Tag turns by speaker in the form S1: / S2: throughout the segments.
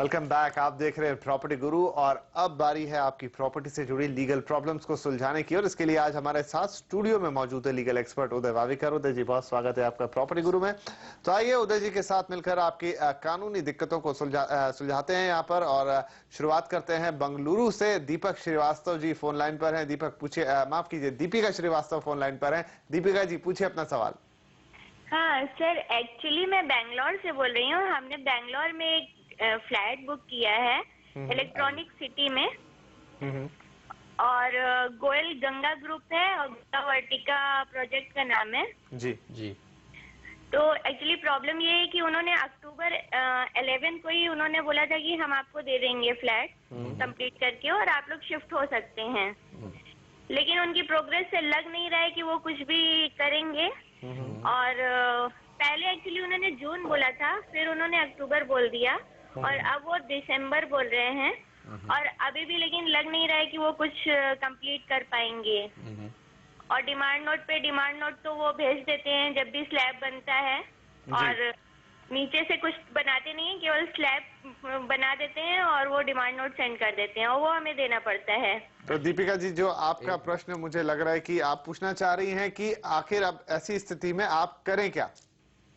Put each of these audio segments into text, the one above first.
S1: Welcome back. आप देख रहे हैं प्रॉपर्टी गुरु और अब बारी है आपकी प्रॉपर्टी से जुड़ी लीगल प्रॉब्लम्स को सुलझाने की। और इसके लिए आज हमारे साथ स्टूडियो में मौजूद है लीगल एक्सपर्ट उदय वाविकर। उदय जी, बहुत स्वागत है आपका प्रॉपर्टी गुरु में। तो आइए उदय जी के साथ मिलकर आपकी कानूनी दिक्कतों को सुलझाते हैं यहाँ पर। और शुरुआत करते हैं बेंगलुरु से। दीपक श्रीवास्तव जी फोन लाइन पर है। दीपक पूछिए, माफ कीजिए, दीपिका श्रीवास्तव फोन लाइन पर है। दीपिका जी पूछिए अपना सवाल।
S2: हाँ सर, एक्चुअली मैं बेंगलोर से बोल रही हूँ। हमने बेंगलोर में एक फ्लैट बुक किया है इलेक्ट्रॉनिक सिटी में, और गोयल गंगा ग्रुप है और गंगा वर्टिका प्रोजेक्ट का नाम है।
S1: जी जी।
S2: तो एक्चुअली प्रॉब्लम ये है कि उन्होंने अक्टूबर 11 को ही उन्होंने बोला था कि हम आपको दे देंगे फ्लैट कंप्लीट करके और आप लोग शिफ्ट हो सकते हैं। लेकिन उनकी प्रोग्रेस से लग नहीं रहा है कि वो कुछ भी करेंगे। और पहले एक्चुअली उन्होंने जून बोला था, फिर उन्होंने अक्टूबर बोल दिया और अब वो दिसंबर बोल रहे हैं। और अभी भी लेकिन लग नहीं रहा है कि वो कुछ कंप्लीट कर पाएंगे। और डिमांड नोट तो वो भेज देते हैं जब भी स्लैब बनता है, और नीचे से कुछ बनाते नहीं है, केवल स्लैब बना देते हैं और वो डिमांड नोट सेंड कर देते हैं और वो हमें देना पड़ता है।
S1: तो दीपिका जी, जो आपका प्रश्न मुझे लग रहा है कि आप पूछना चाह रही हैं कि आखिर अब ऐसी स्थिति में आप करें क्या?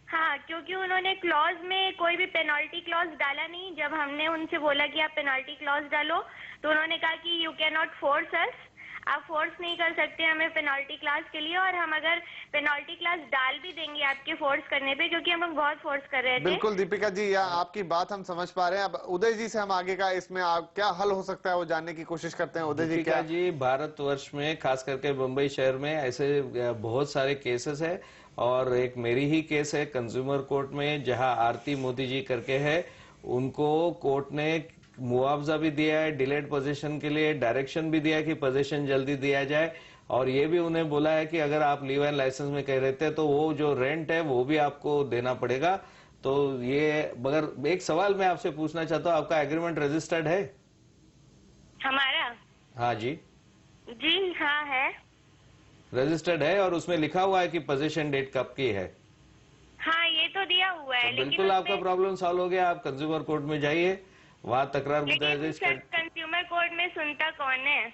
S2: हाँ, क्योंकि उन्होंने क्लॉज में कोई भी पेनल्टी क्लॉज डाला नहीं। जब हमने उनसे बोला कि आप पेनल्टी क्लॉज डालो तो उन्होंने कहा कि यू कैन नॉट फोर्स अस, आप फोर्स नहीं कर सकते हमें पेनल्टी क्लास के लिए। और हम अगर पेनल्टी क्लास डाल भी देंगे आपके फोर्स करने पे, क्योंकि हम लोग बहुत फोर्स कर रहे थे।
S1: बिल्कुल दीपिका जी, या आपकी बात हम समझ पा रहे हैं। अब उदय जी से हम आगे का इसमें क्या हल हो सकता है वो जानने की कोशिश करते हैं। उदय जी, क्या
S3: जी, भारतवर्ष में खास करके मुंबई शहर में ऐसे बहुत सारे केसेस है, और एक मेरी ही केस है कंज्यूमर कोर्ट में, जहां आरती मोदी जी करके है। उनको कोर्ट ने मुआवजा भी दिया है डिलेड पोजीशन के लिए, डायरेक्शन भी दिया है कि पोजीशन जल्दी दिया जाए, और ये भी उन्हें बोला है कि अगर आप लीव एंड लाइसेंस में कह रहते हैं तो वो जो रेंट है वो भी आपको देना पड़ेगा। तो ये, मगर एक सवाल मैं आपसे पूछना चाहता हूँ, आपका एग्रीमेंट रजिस्टर्ड है?
S2: हमारा?
S3: हाँ जी
S2: हाँ है,
S3: रजिस्टर्ड है, और उसमें लिखा हुआ है कि पोजीशन डेट कब की है।
S2: हाँ ये तो दिया हुआ है।
S3: तो बिल्कुल आपका प्रॉब्लम सॉल्व हो गया। आप कंज्यूमर कोर्ट में जाइए, वहाँ तकरार दर्ज कर।
S2: कंज्यूमर कोर्ट में सुनता कौन है?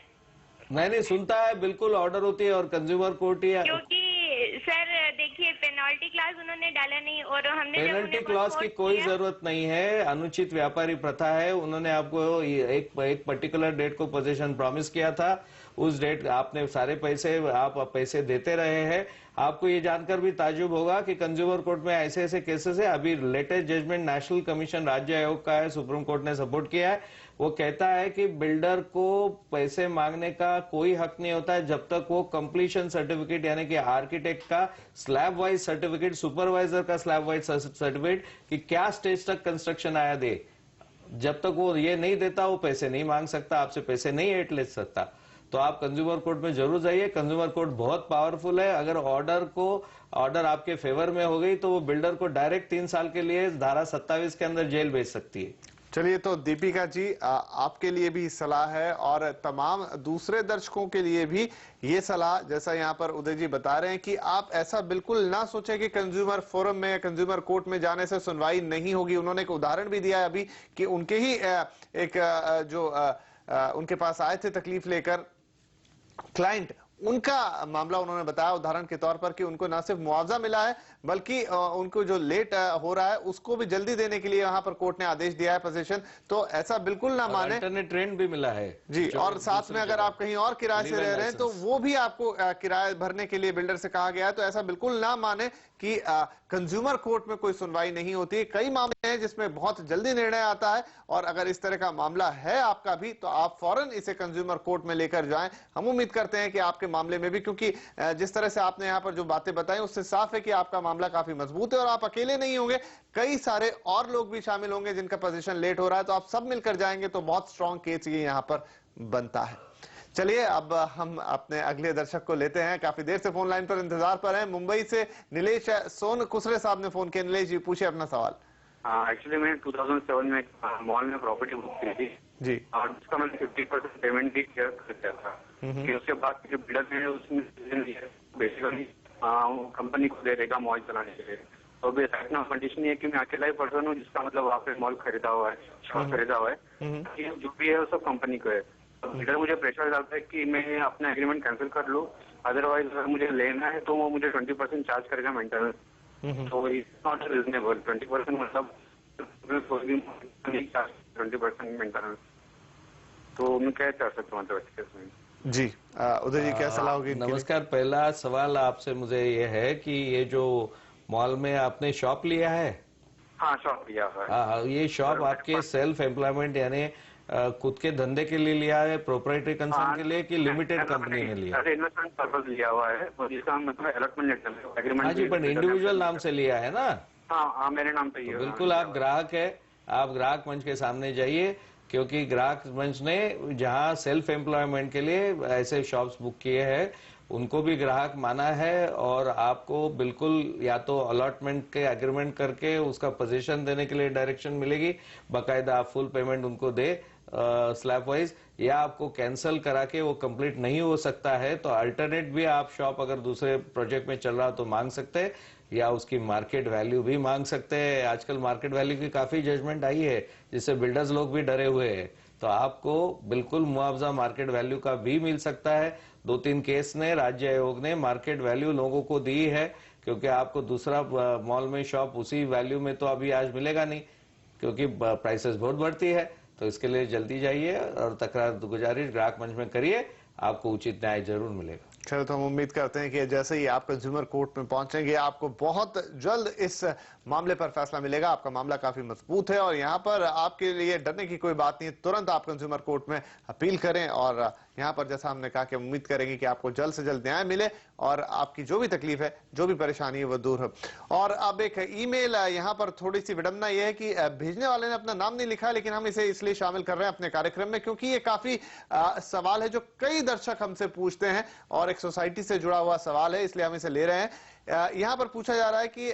S3: नहीं सुनता है, बिल्कुल ऑर्डर होती है और कंज्यूमर कोर्ट ही है।
S2: क्योंकि सर देखिए, पेनल्टी क्लास उन्होंने डाला नहीं और हमने
S3: पेनल्टी क्लॉज की कोई जरूरत नहीं है। अनुचित व्यापारी प्रथा है। उन्होंने आपको एक पर्टिकुलर डेट को पोजीशन प्रॉमिस किया था, उस डेट आपने सारे पैसे आप पैसे देते रहे हैं। आपको ये जानकर भी ताज्जुब होगा कि कंज्यूमर कोर्ट में ऐसे ऐसे केसेस है। अभी लेटेस्ट जजमेंट नेशनल कमीशन राज्य आयोग का है, सुप्रीम कोर्ट ने सपोर्ट किया है। वो कहता है कि बिल्डर को पैसे मांगने का कोई हक नहीं होता है जब तक वो कंप्लीशन सर्टिफिकेट, यानी कि आर्किटेक्ट का स्लैब वाइज सर्टिफिकेट, सुपरवाइजर का स्लैब वाइज सर्टिफिकेट कि क्या स्टेज तक कंस्ट्रक्शन आया दे, जब तक वो ये नहीं देता वो पैसे नहीं मांग सकता, आपसे पैसे नहीं ऐट ले सकता। तो आप कंज्यूमर कोर्ट में जरूर जाइए। कंज्यूमर कोर्ट बहुत पावरफुल है। अगर ऑर्डर आपके फेवर में हो गई तो वो बिल्डर को डायरेक्ट 3 साल के लिए धारा 27 के अंदर जेल भेज सकती है।
S1: चलिए, तो दीपिका जी, आपके लिए भी सलाह है और तमाम दूसरे दर्शकों के लिए भी ये सलाह, जैसा यहाँ पर उदय जी बता रहे हैं कि आप ऐसा बिल्कुल ना सोचें कि कंज्यूमर फोरम में या कंज्यूमर कोर्ट में जाने से सुनवाई नहीं होगी। उन्होंने एक उदाहरण भी दिया है अभी कि उनके ही उनके पास आए थे तकलीफ लेकर क्लाइंट, उनका मामला उन्होंने बताया उदाहरण के तौर पर कि उनको न सिर्फ मुआवजा मिला है बल्कि उनको जो लेट हो रहा है उसको भी जल्दी देने के लिए यहाँ पर कोर्ट ने आदेश दिया है पोजीशन। तो ऐसा बिल्कुल ना माने।
S3: अल्टरनेट रेंट भी मिला है
S1: जी, और साथ में अगर आप कहीं और किराए से रह रहे हैं तो वो भी आपको किराया भरने के लिए बिल्डर से कहा गया है। तो ऐसा बिल्कुल ना माने कि कंज्यूमर कोर्ट में कोई सुनवाई नहीं होती। कई मामले हैं जिसमें बहुत जल्दी निर्णय आता है, और अगर इस तरह का मामला है आपका भी तो आप फौरन इसे कंज्यूमर कोर्ट में लेकर जाएं। हम उम्मीद करते हैं कि आपके मामले में भी, क्योंकि जिस तरह से आपने यहाँ पर जो बातें बताई उससे साफ है कि आपका मामला काफी मजबूत है और आप अकेले नहीं होंगे, कई सारे और लोग भी शामिल होंगे जिनका पोजीशन लेट हो रहा है। तो आप सब मिलकर जाएंगे तो बहुत स्ट्रांग केस ये यहाँ पर बनता है। चलिए, अब हम अपने अगले दर्शक को लेते हैं। काफी देर से फोन लाइन पर इंतजार पर हैं। मुंबई से नीलेश सोन कुसरे साहब ने फोन किया। नीलेश जी पूछिए अपना सवाल।
S4: एक्चुअली मैं 2007 में मॉल में प्रॉपर्टी बुक की थी
S1: जी,
S4: और उसका मैंने 50% पेमेंट भी कर दिया था। फिर उसके बाद जो बिल्डर है उसने बेसिकली कंपनी को दे देगा मॉल चलाने के लिए। तो अभी ना कंडीशन ये है कि मैं अकेला ही पर्सन हूँ जिसका मतलब वहाँ पे मॉल खरीदा हुआ है, शॉप खरीदा हुआ है। ये जो भी है वो सब कंपनी को है। तो इधर मुझे प्रेशर डालता है कि मैं अपना एग्रीमेंट कैंसिल कर लूँ, अदरवाइज अगर मुझे लेना है तो वो मुझे 20% चार्ज करेगा मेंटेनेंस। तो इट्स नॉट रीजनेबल। 20% मतलब कोई भी नहीं चार्ज 20% मेंटेनेंस। तो मैं क्या कर सकता हूँ मतलब इस केस में?
S1: जी उदय जी, क्या सलाह होगी इनके लिए?
S3: नमस्कार। पहला सवाल आपसे मुझे ये है कि ये जो मॉल में आपने शॉप लिया है?
S4: हाँ, शॉप लिया हुआ है।
S3: हाँ, ये शॉप आपके सेल्फ एम्प्लॉयमेंट यानी खुद के धंधे के लिए लिया है, प्रोप्राइटरी कंसर्न के लिए, कि लिमिटेड कंपनी ने लिया?
S4: इन्वेस्टमेंट पर्पज लिया हुआ है, जिसका मतलब अलॉटमेंट लेटर एग्रीमेंट।
S3: हाँ जी, पर इंडिविजुअल नाम से लिया है ना?
S4: हाँ, मेरे नाम पे ही
S3: तो
S4: है।
S3: बिल्कुल आप ग्राहक है, आप ग्राहक मंच के सामने जाइए, क्योंकि ग्राहक मंच ने जहां सेल्फ एम्प्लॉयमेंट के लिए ऐसे शॉप्स बुक किए हैं उनको भी ग्राहक माना है, और आपको बिल्कुल या तो अलॉटमेंट के एग्रीमेंट करके उसका पोजीशन देने के लिए डायरेक्शन मिलेगी, बाकायदा आप फुल पेमेंट उनको दे स्लैब वाइज, या आपको कैंसिल करा के वो कंप्लीट नहीं हो सकता है तो अल्टरनेट भी आप शॉप अगर दूसरे प्रोजेक्ट में चल रहा तो मांग सकते हैं, या उसकी मार्केट वैल्यू भी मांग सकते हैं। आजकल मार्केट वैल्यू की काफी जजमेंट आई है जिससे बिल्डर्स लोग भी डरे हुए हैं, तो आपको बिल्कुल मुआवजा मार्केट वैल्यू का भी मिल सकता है। 2-3 केस ने राज्य आयोग ने मार्केट वैल्यू लोगों को दी है, क्योंकि आपको दूसरा मॉल में शॉप उसी वैल्यू में तो अभी आज मिलेगा नहीं, क्योंकि प्राइसेस बहुत बढ़ती है। तो इसके लिए जल्दी जाइए और तकरार गुजारिश ग्राहक मंच में करिए, आपको उचित न्याय जरूर मिलेगा।
S1: चलो, तो हम उम्मीद करते हैं कि जैसे ही आप कंज्यूमर कोर्ट में पहुंचेंगे आपको बहुत जल्द इस मामले पर फैसला मिलेगा। आपका मामला काफी मजबूत है और यहाँ पर आपके लिए डरने की कोई बात नहीं है। तुरंत आप कंज्यूमर कोर्ट में अपील करें और यहाँ पर जैसा हमने कहा कि उम्मीद करेंगे कि आपको जल्द से जल्द न्याय मिले और आपकी जो भी तकलीफ है, जो भी परेशानी है, वो दूर हो। और अब एक ईमेल, यहाँ पर थोड़ी सी विडंबना यह है कि भेजने वाले ने अपना नाम नहीं लिखा, लेकिन हम इसे इसलिए शामिल कर रहे हैं अपने कार्यक्रम में क्योंकि ये काफी सवाल है जो कई दर्शक हमसे पूछते हैं और एक सोसाइटी से जुड़ा हुआ सवाल है, इसलिए हम इसे ले रहे हैं। यहाँ पर पूछा जा रहा है कि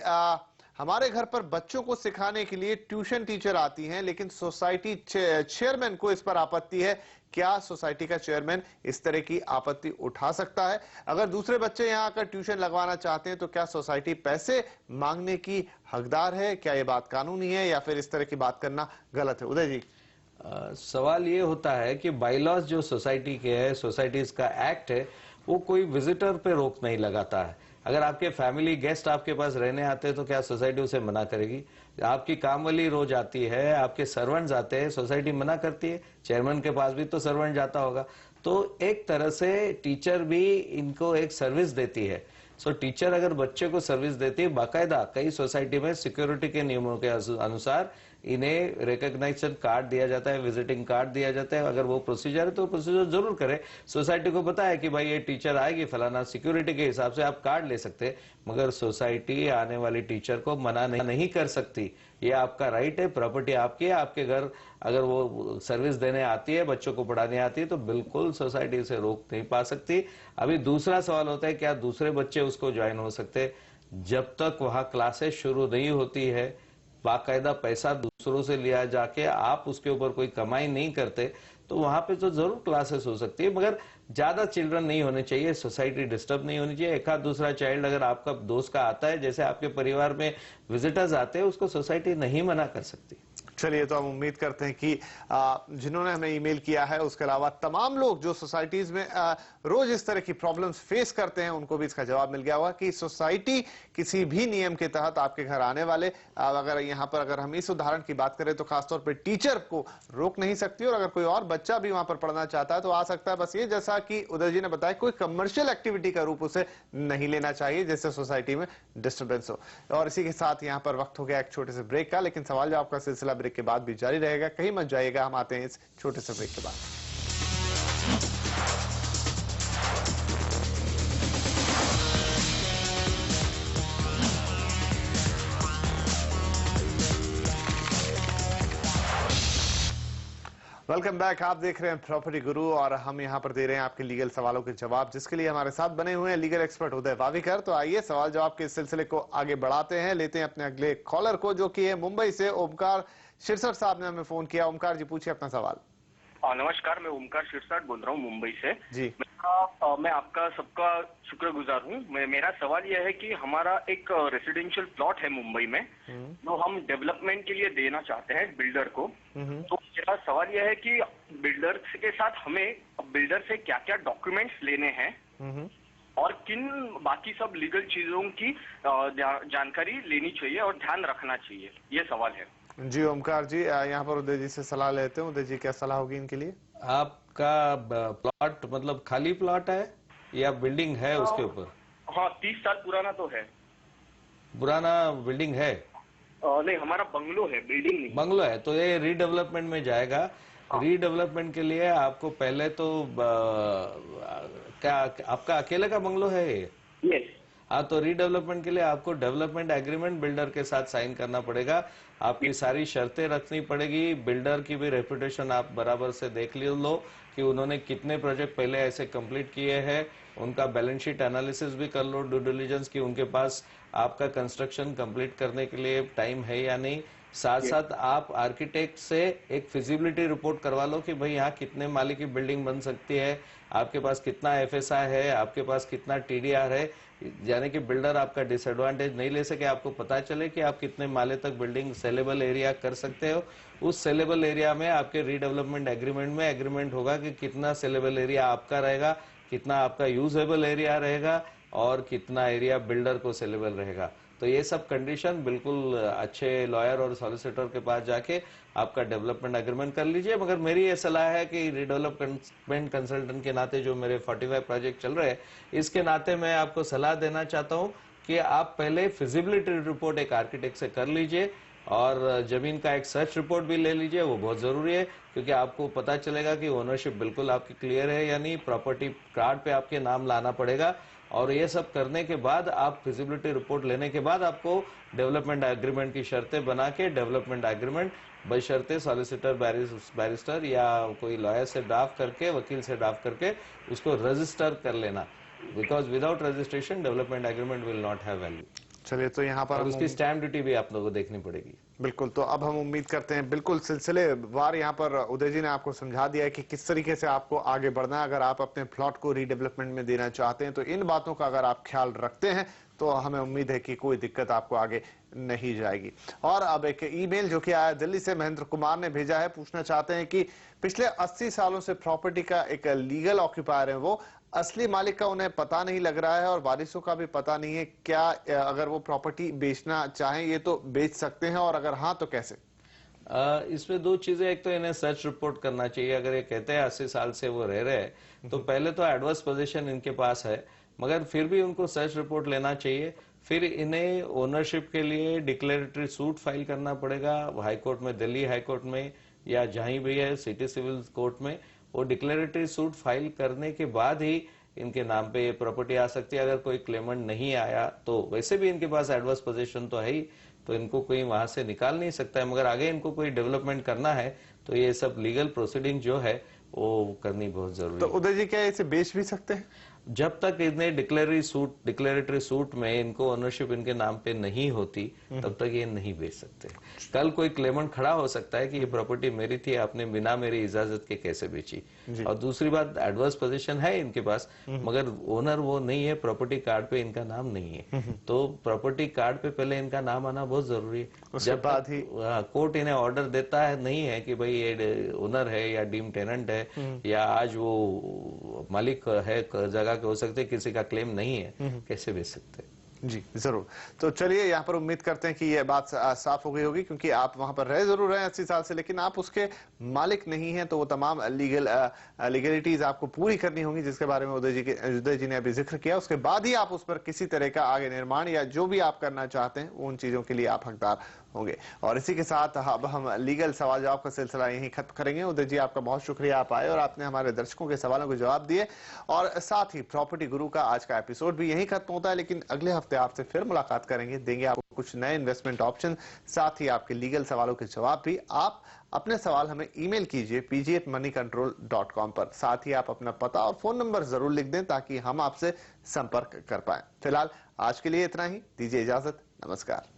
S1: हमारे घर पर बच्चों को सिखाने के लिए ट्यूशन टीचर आती हैं, लेकिन सोसाइटी चेयरमैन को इस पर आपत्ति है। क्या सोसाइटी का चेयरमैन इस तरह की आपत्ति उठा सकता है? अगर दूसरे बच्चे यहाँ आकर ट्यूशन लगवाना चाहते हैं तो क्या सोसाइटी पैसे मांगने की हकदार है? क्या ये बात कानूनी है या फिर इस तरह की बात करना गलत है? उदय जी,
S3: सवाल ये होता है कि बाईलॉज जो सोसाइटी के है, सोसाइटीज का एक्ट है, वो कोई विजिटर पे रोक नहीं लगाता है। अगर आपके फैमिली गेस्ट आपके पास रहने आते हैं तो क्या सोसाइटी उसे मना करेगी? आपकी कामवाली रोज आती है, आपके सर्वेंट्स आते हैं, सोसाइटी मना करती है? चेयरमैन के पास भी तो सर्वेंट जाता होगा। तो एक तरह से टीचर भी इनको एक सर्विस देती है। सो टीचर अगर बच्चे को सर्विस देती है, बाकायदा कई सोसाइटी में सिक्योरिटी के नियमों के अनुसार इन्हें रिकॉग्नाइजेशन कार्ड दिया जाता है, विजिटिंग कार्ड दिया जाता है। अगर वो प्रोसीजर है तो प्रोसीजर जरूर करे। सोसाइटी को पता है कि भाई ये टीचर आएगी फलाना, सिक्योरिटी के हिसाब से आप कार्ड ले सकते हैं, मगर सोसाइटी आने वाली टीचर को मना नहीं कर सकती। ये आपका राइट है, प्रॉपर्टी आपकी है। आपके घर अगर वो सर्विस देने आती है, बच्चों को पढ़ाने आती है, तो बिल्कुल सोसाइटी से रोक नहीं पा सकती। अभी दूसरा सवाल होता है क्या दूसरे बच्चे उसको ज्वाइन हो सकते? जब तक वहां क्लासेस शुरू नहीं होती है, बाकायदा पैसा दूसरों से लिया जाके आप उसके ऊपर कोई कमाई नहीं करते, तो वहां पे तो जरूर क्लासेस हो सकती है, मगर ज्यादा चिल्ड्रन नहीं होने चाहिए, सोसाइटी डिस्टर्ब नहीं होनी चाहिए। एक आध दूसरा चाइल्ड अगर आपका दोस्त का आता है, जैसे आपके परिवार में विजिटर्स आते हैं, उसको सोसाइटी नहीं मना कर सकती।
S1: चलिए, तो हम उम्मीद करते हैं कि जिन्होंने हमें ईमेल किया है उसके अलावा तमाम लोग जो सोसाइटीज में रोज इस तरह की प्रॉब्लम्स फेस करते हैं उनको भी इसका जवाब मिल गया होगा कि सोसाइटी किसी भी नियम के तहत आपके घर आने वाले, अगर यहाँ पर अगर हम इस उदाहरण की बात करें तो खासतौर पर टीचर को रोक नहीं सकती, और अगर कोई और बच्चा भी वहां पर पढ़ना चाहता है तो आ सकता है। बस ये जैसा कि उदय जी ने बताया, कोई कमर्शियल एक्टिविटी का रूप उसे नहीं लेना चाहिए जिससे सोसाइटी में डिस्टर्बेंस हो। और इसी के साथ यहाँ पर वक्त हो गया एक छोटे से ब्रेक का, लेकिन सवाल जवाब का सिलसिला ब्रेक के बाद भी जारी रहेगा, कहीं मत जाइएगा। हम आते हैं इस छोटे से ब्रेक के बाद। Welcome back. आप देख रहे हैं प्रॉपर्टी गुरु और हम यहां पर दे रहे हैं आपके लीगल सवालों के जवाब, जिसके लिए हमारे साथ बने हुए हैं लीगल एक्सपर्ट उदय वावीकर। तो आइए सवाल जवाब के सिलसिले को आगे बढ़ाते हैं, लेते हैं अपने अगले कॉलर को, जो कि है मुंबई से ओमकार शिरसट साहब ने हमें फोन किया। ओमकार जी, पूछिए अपना सवाल।
S5: नमस्कार, मैं ओमकार शिरसाट बोल रहा हूँ मुंबई से
S1: जी।
S5: मैं आपका सबका शुक्रगुजार हूँ। मेरा सवाल यह है कि हमारा एक रेसिडेंशियल प्लॉट है मुंबई में जो हम डेवलपमेंट के लिए देना चाहते हैं बिल्डर को। तो मेरा सवाल यह है कि बिल्डर के साथ हमें बिल्डर से क्या क्या डॉक्यूमेंट्स लेने हैं और किन बाकी सब लीगल चीजों की जानकारी लेनी चाहिए और ध्यान रखना चाहिए, ये सवाल है।
S1: जी ओमकार जी, यहाँ पर उदय जी से सलाह लेते हैं। उदय जी, क्या सलाह होगी इनके लिए?
S3: आपका प्लॉट मतलब खाली प्लॉट है या बिल्डिंग है उसके ऊपर?
S5: हाँ, 30 साल पुराना तो है।
S3: पुराना बिल्डिंग है?
S5: नहीं, हमारा बंगलो है, बिल्डिंग नहीं।
S3: बंगलो है तो ये रीडेवलपमेंट में जाएगा। रीडेवलपमेंट के लिए आपको पहले तो क्या आपका अकेले का बंगलो है ये?
S5: यस।
S3: हाँ, तो रीडेवलपमेंट के लिए आपको डेवलपमेंट एग्रीमेंट बिल्डर के साथ साइन करना पड़ेगा। आपकी सारी शर्तें रखनी पड़ेगी। बिल्डर की भी रेपुटेशन आप बराबर से देख लो कि उन्होंने कितने प्रोजेक्ट पहले ऐसे कंप्लीट किए हैं। उनका बैलेंस शीट एनालिसिस भी कर लो, ड्यू डिलिजेंस की उनके पास आपका कंस्ट्रक्शन कंप्लीट करने के लिए टाइम है या नहीं। साथ साथ आप आर्किटेक्ट से एक फिजिबिलिटी रिपोर्ट करवा लो कि भाई यहाँ कितने माले की बिल्डिंग बन सकती है, आपके पास कितना एफएसआई है, आपके पास कितना टीडीआर है, यानी कि बिल्डर आपका डिसएडवांटेज नहीं ले सके। आपको पता चले कि आप कितने माले तक बिल्डिंग सेलेबल एरिया कर सकते हो। उस सेलेबल एरिया में आपके रीडेवलपमेंट एग्रीमेंट में एग्रीमेंट होगा कि कितना सेलेबल एरिया आपका रहेगा, कितना आपका यूजेबल एरिया रहेगा और कितना एरिया बिल्डर को सेलेबल रहेगा। तो ये सब कंडीशन बिल्कुल अच्छे लॉयर और सॉलिसिटर के पास जाके आपका डेवलपमेंट एग्रीमेंट कर लीजिए। मगर मेरी ये सलाह है कि रीडेवलपमेंट कंसल्टेंट के नाते जो मेरे 45 प्रोजेक्ट चल रहे हैं, इसके नाते मैं आपको सलाह देना चाहता हूं कि आप पहले फिजिबिलिटी रिपोर्ट एक आर्किटेक्ट से कर लीजिए और जमीन का एक सर्च रिपोर्ट भी ले लीजिए। वो बहुत जरूरी है क्योंकि आपको पता चलेगा कि ओनरशिप बिल्कुल आपकी क्लियर है या नहीं। प्रॉपर्टी कार्ड पे आपके नाम लाना पड़ेगा और ये सब करने के बाद आप फिजिबिलिटी रिपोर्ट लेने के बाद आपको डेवलपमेंट एग्रीमेंट की शर्तें बना के डेवलपमेंट एग्रीमेंट बशर्ते सॉलिसिटर बैरिस्टर या कोई लॉयर से ड्राफ्ट करके, वकील से ड्राफ्ट करके उसको रजिस्टर कर लेना। Because without registration development agreement will not have value.
S1: चलिए, तो यहाँ पर
S3: उसकी स्टैम्प ड्यूटी भी आप लोगों को देखनी पड़ेगी।
S1: बिल्कुल। तो अब हम उम्मीद करते हैं, बिल्कुल सिलसिलेवार यहाँ पर उदय जी ने आपको समझा दिया है कि किस तरीके से आपको आगे बढ़ना है। अगर आप अपने प्लॉट को रीडेवलपमेंट में देना चाहते हैं तो इन बातों का अगर आप ख्याल रखते हैं तो हमें उम्मीद है कि कोई दिक्कत आपको आगे नहीं जाएगी। और अब एक ईमेल जो कि आया दिल्ली से, महेंद्र कुमार ने भेजा है, पूछना चाहते हैं कि पिछले 80 सालों से प्रॉपर्टी का एक लीगल ऑक्यूपायर है, वो असली मालिक का उन्हें पता नहीं लग रहा है और वारिसों का भी पता नहीं है। क्या अगर वो प्रॉपर्टी बेचना चाहें ये तो बेच सकते हैं, और अगर हाँ तो कैसे?
S3: इसमें दो चीजें, एक तो इन्हें सर्च रिपोर्ट करना चाहिए। अगर ये कहते हैं 80 साल से वो रह रहे हैं तो पहले तो एडवर्स पोजीशन इनके पास है, मगर फिर भी उनको सर्च रिपोर्ट लेना चाहिए। फिर इन्हें ओनरशिप के लिए डिक्लेरेटरी सूट फाइल करना पड़ेगा हाई कोर्ट में, दिल्ली हाई कोर्ट में या जहां भी है सिटी सिविल कोर्ट में। वो डिक्लेरेटरी सूट फाइल करने के बाद ही इनके नाम पे ये प्रॉपर्टी आ सकती है। अगर कोई क्लेमेंट नहीं आया तो वैसे भी इनके पास एडवर्स पोजीशन तो है ही, तो इनको कोई वहां से निकाल नहीं सकता है। मगर आगे इनको कोई डेवलपमेंट करना है तो ये सब लीगल प्रोसीडिंग जो है वो करनी बहुत जरूरी है।
S1: तो उदय जी, क्या इसे बेच भी सकते हैं?
S3: जब तक इन्हें डिक्लेरेटरी सूट में इनको ओनरशिप इनके नाम पे नहीं होती तब तक ये नहीं बेच सकते। कल कोई क्लेमेंट खड़ा हो सकता है कि ये प्रॉपर्टी मेरी थी, आपने बिना मेरी इजाजत के कैसे बेची। और दूसरी बात, एडवर्स पोजीशन है इनके पास मगर ओनर वो नहीं है, प्रॉपर्टी कार्ड पे इनका नाम नहीं है। तो प्रॉपर्टी कार्ड पे पहले इनका नाम आना बहुत जरूरी है। जब बाद ही कोर्ट इन्हें ऑर्डर देता है नहीं है कि भाई ये ओनर है या डीम टेनेंट है या आज वो मालिक है जगह हो सकते, किसी का क्लेम नहीं है, कैसे बेच सकते?
S1: जी जरूर। तो चलिए, यहाँ पर उम्मीद करते हैं कि यह बात साफ हो गई होगी, क्योंकि आप वहां पर रह जरूर रहे हैं 80 साल से, लेकिन आप उसके मालिक नहीं हैं। तो वो तमाम लीगलिटीज आपको पूरी करनी होंगी जिसके बारे में उदय जी ने अभी जिक्र किया। उसके बाद ही आप उस पर किसी तरह का आगे निर्माण या जो भी आप करना चाहते हैं उन चीजों के लिए आप हकदार होंगे। और इसी के साथ अब हम लीगल सवाल जवाब का सिलसिला यहीं खत्म करेंगे। उदय जी, आपका बहुत शुक्रिया, आप आए और आपने हमारे दर्शकों के सवालों को जवाब दिए। और साथ ही प्रॉपर्टी गुरु का आज का एपिसोड भी यहीं खत्म होता है, लेकिन अगले हफ्ते आपसे फिर मुलाकात करेंगे, देंगे आपको कुछ नए इन्वेस्टमेंट ऑप्शन, साथ ही आपके लीगल सवालों के जवाब भी। आप अपने सवाल हमें ईमेल कीजिए pg@moneycontrol.com पर। साथ ही आप अपना पता और फोन नंबर जरूर लिख दें ताकि हम आपसे संपर्क कर पाए। फिलहाल आज के लिए इतना ही, दीजिए इजाजत, नमस्कार।